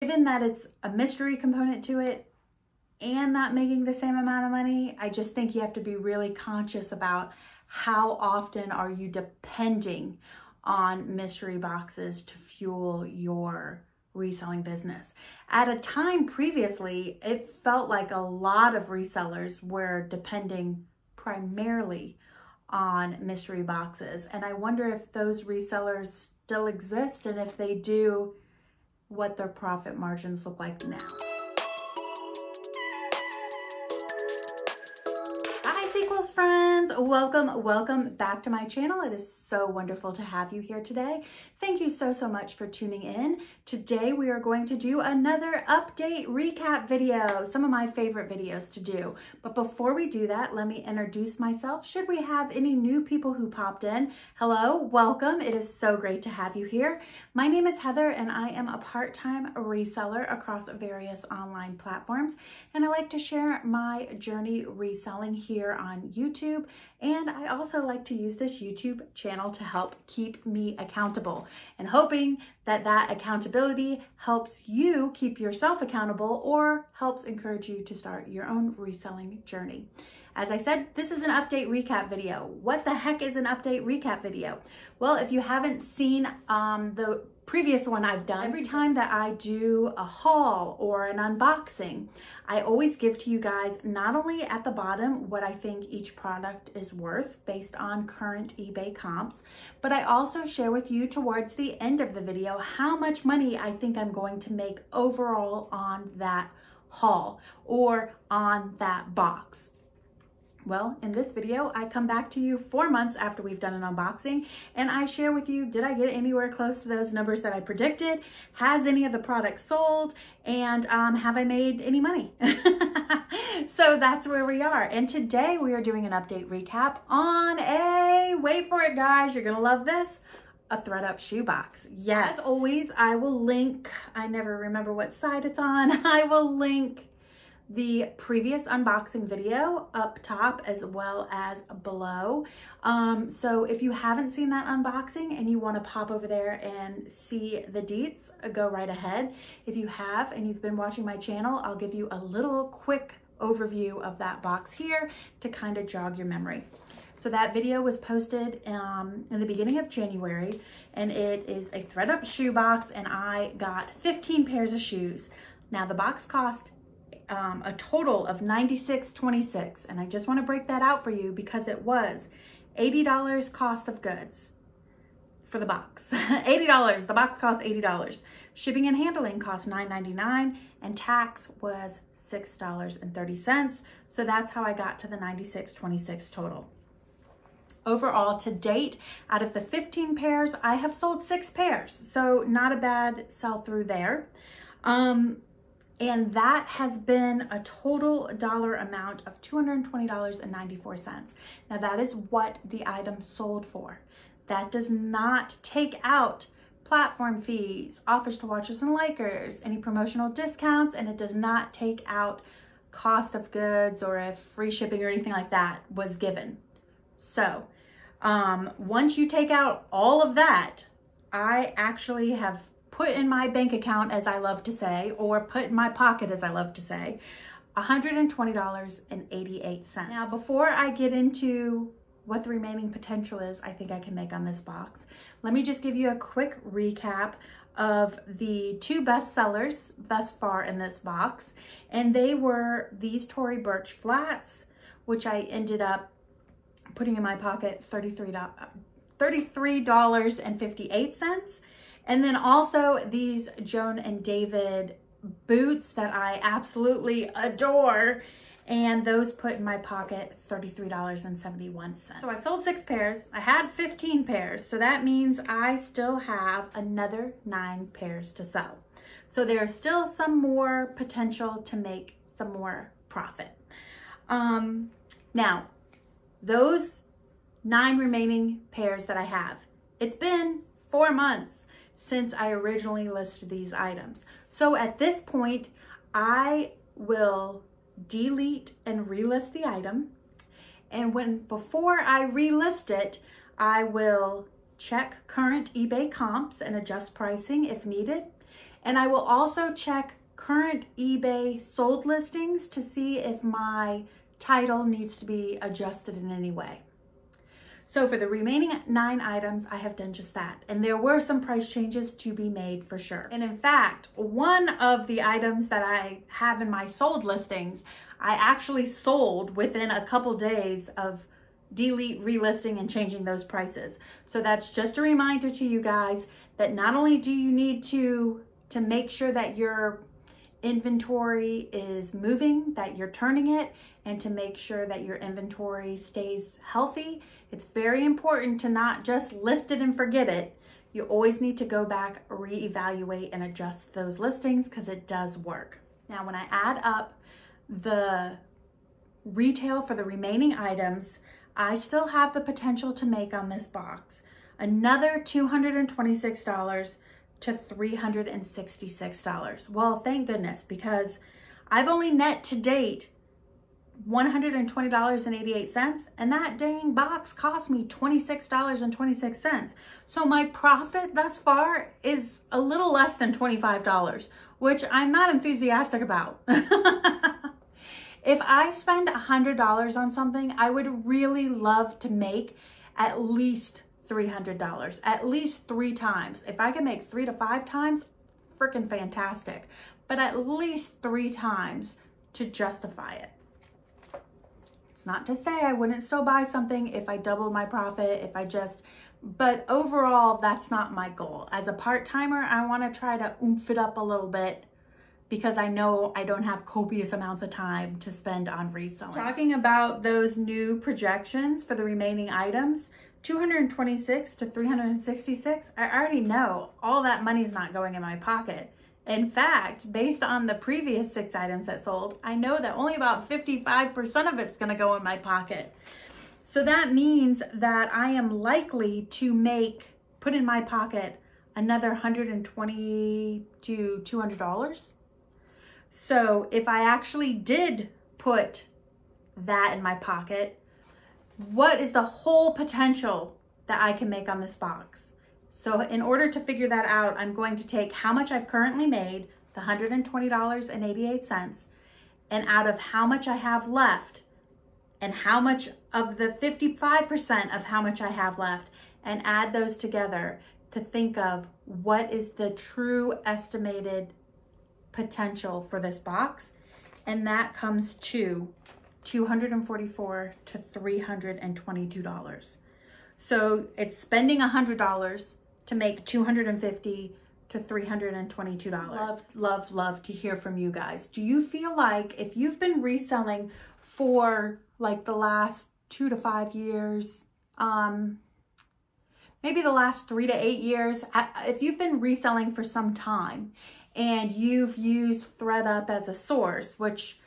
given that it's a mystery component to it and not making the same amount of money, I just think you have to be really conscious about how often are you depending on mystery boxes to fuel your reselling business. At a time previously, it felt like a lot of resellers were depending primarily on mystery boxes. And I wonder if those resellers still exist, and if they do, what their profit margins look like now. Sequels friends, welcome back to my channel. It is so wonderful to have you here today. Thank you so much for tuning in. Today we are going to do another update recap video, some of my favorite videos to do. But before we do that, let me introduce myself. Should we have any new people who popped in? Hello, welcome. It is so great to have you here. My name is Heather and I am a part-time reseller across various online platforms, and I like to share my journey reselling here on YouTube, and I also like to use this YouTube channel to help keep me accountable, and hoping that that accountability helps you keep yourself accountable or helps encourage you to start your own reselling journey. As I said, this is an update recap video. What the heck is an update recap video? Well, if you haven't seen the previous one I've done, every time that I do a haul or an unboxing, I always give to you guys not only at the bottom what I think each product is worth based on current eBay comps, but I also share with you towards the end of the video how much money I think I'm going to make overall on that haul or on that box. Well, in this video, I come back to you 4 months after we've done an unboxing, and I share with you, did I get anywhere close to those numbers that I predicted? Has any of the products sold? And have I made any money? So that's where we are. And today we are doing an update recap on a, wait for it guys, you're gonna love this, a ThredUP shoe box. Yes, as always, I will link, I never remember what side it's on, I will link the previous unboxing video up top as well as below. So if you haven't seen that unboxing and you want to pop over there and see the deets, go right ahead. If you have and you've been watching my channel, I'll give you a little quick overview of that box here to kind of jog your memory. So that video was posted in the beginning of January, and it is a ThredUP shoe box, and I got 15 pairs of shoes. Now the box cost a total of $96.26, and I just want to break that out for you because it was $80 cost of goods for the box. $80, the box cost $80. Shipping and handling cost $9.99, and tax was $6.30. So that's how I got to the $96.26 total. Overall, to date, out of the 15 pairs, I have sold 6 pairs, so not a bad sell through there. And that has been a total dollar amount of $220.94. Now that is what the item sold for. That does not take out platform fees, offers to watchers and likers, any promotional discounts, and it does not take out cost of goods or if free shipping or anything like that was given. So once you take out all of that, I actually have put in my bank account, as I love to say, or put in my pocket, as I love to say, $120.88. Now, before I get into what the remaining potential is I think I can make on this box, let me just give you a quick recap of the 2 best sellers thus far in this box. And they were these Tory Burch flats, which I ended up putting in my pocket $33.58. And then also these Joan and David boots that I absolutely adore, and those put in my pocket $33.71. So I sold 6 pairs. I had 15 pairs, so that means I still have another 9 pairs to sell. So there's still some more potential to make some more profit. Now, those 9 remaining pairs that I have, it's been 4 months since I originally listed these items. So at this point, I will delete and relist the item. And before I relist it, I will check current eBay comps and adjust pricing if needed. And I will also check current eBay sold listings to see if my title needs to be adjusted in any way. So for the remaining 9 items, I have done just that. And there were some price changes to be made for sure. And in fact, one of the items that I have in my sold listings, I actually sold within a couple days of delete, relisting, and changing those prices. So that's just a reminder to you guys that not only do you need to make sure that your inventory is moving, that you're turning it, and to make sure that your inventory stays healthy. It's very important to not just list it and forget it. You always need to go back, reevaluate, and adjust those listings because it does work. Now, when I add up the retail for the remaining items, I still have the potential to make on this box another $226 to $366. Well, thank goodness, because I've only net to date $120.88, and that dang box cost me $26.26. So my profit thus far is a little less than $25, which I'm not enthusiastic about. If I spend $100 on something, I would really love to make at least $300, at least 3 times. If I can make 3 to 5 times, freaking fantastic. But at least 3 times to justify it. It's not to say I wouldn't still buy something if I doubled my profit, but overall, that's not my goal. As a part-timer, I want to try to oomph it up a little bit because I know I don't have copious amounts of time to spend on reselling. Talking about those new projections for the remaining items, 226 to 366, I already know all that money's not going in my pocket. In fact, based on the previous 6 items that sold, I know that only about 55% of it's gonna go in my pocket. So that means that I am likely to put in my pocket another $120 to $200. So if I actually did put that in my pocket, what is the whole potential that I can make on this box? So in order to figure that out, I'm going to take how much I've currently made, the $120.88, and out of how much I have left, and how much of the 55% of how much I have left, and add those together to think of what is the true estimated potential for this box. And that comes to $244 to $322. So it's spending $100 to make $250 to $322. Love to hear from you guys. Do you feel like if you've been reselling for like the last 2 to 5 years, maybe the last 3 to 8 years, if you've been reselling for some time and you've used ThredUP as a source, which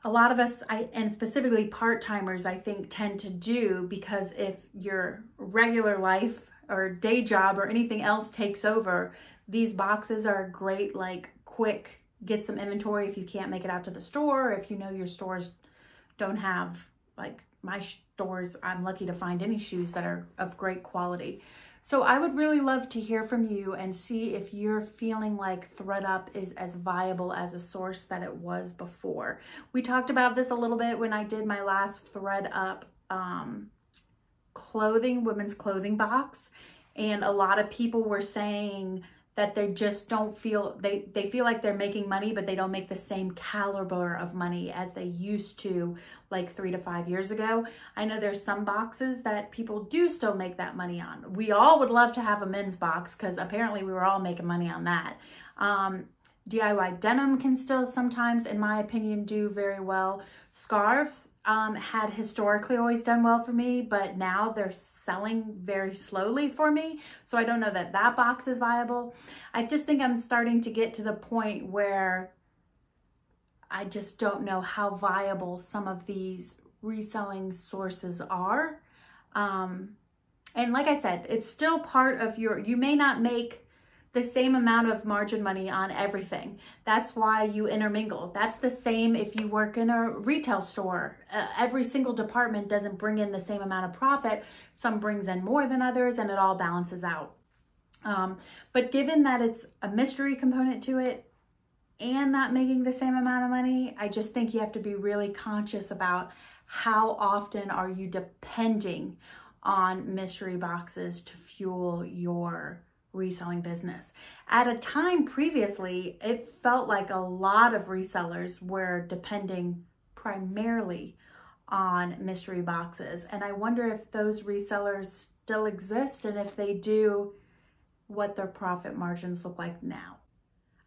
a lot of us, and specifically part-timers, I think tend to do, because if your regular life or day job or anything else takes over, these boxes are great, like quick, get some inventory if you can't make it out to the store, if you know your stores don't have, like my stores, I'm lucky to find any shoes that are of great quality. So I would really love to hear from you and see if you're feeling like ThredUP is as viable as a source that it was before. We talked about this a little bit when I did my last ThredUP women's clothing box, and a lot of people were saying that they just don't feel, they feel like they're making money, but they don't make the same caliber of money as they used to like 3 to 5 years ago. I know there's some boxes that people do still make that money on. We all would love to have a men's box because apparently we were all making money on that. DIY denim can still sometimes, in my opinion, do very well. Scarves had historically always done well for me, but now they're selling very slowly for me. So I don't know that that box is viable. I just think I'm starting to get to the point where I just don't know how viable some of these reselling sources are. And like I said, it's still part of you may not make the same amount of margin money on everything. That's why you intermingle. That's the same if you work in a retail store. Every single department doesn't bring in the same amount of profit. Some brings in more than others, and it all balances out. But given that it's a mystery component to it and not making the same amount of money, I just think you have to be really conscious about how often are you depending on mystery boxes to fuel your reselling business. At a time previously, it felt like a lot of resellers were depending primarily on mystery boxes. And I wonder if those resellers still exist, and if they do, what their profit margins look like now.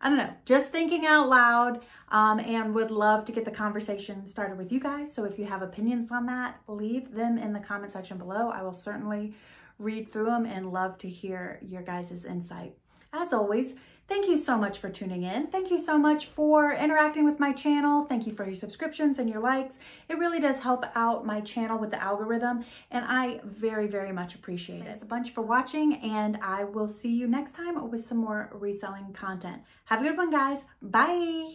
I don't know, just thinking out loud, and would love to get the conversation started with you guys. So if you have opinions on that, leave them in the comment section below. I will certainly read through them and love to hear your guys' insight. As always, thank you so much for tuning in. Thank you so much for interacting with my channel. Thank you for your subscriptions and your likes. It really does help out my channel with the algorithm, and I very, very much appreciate it. Thanks a bunch for watching, and I will see you next time with some more reselling content. Have a good one, guys. Bye.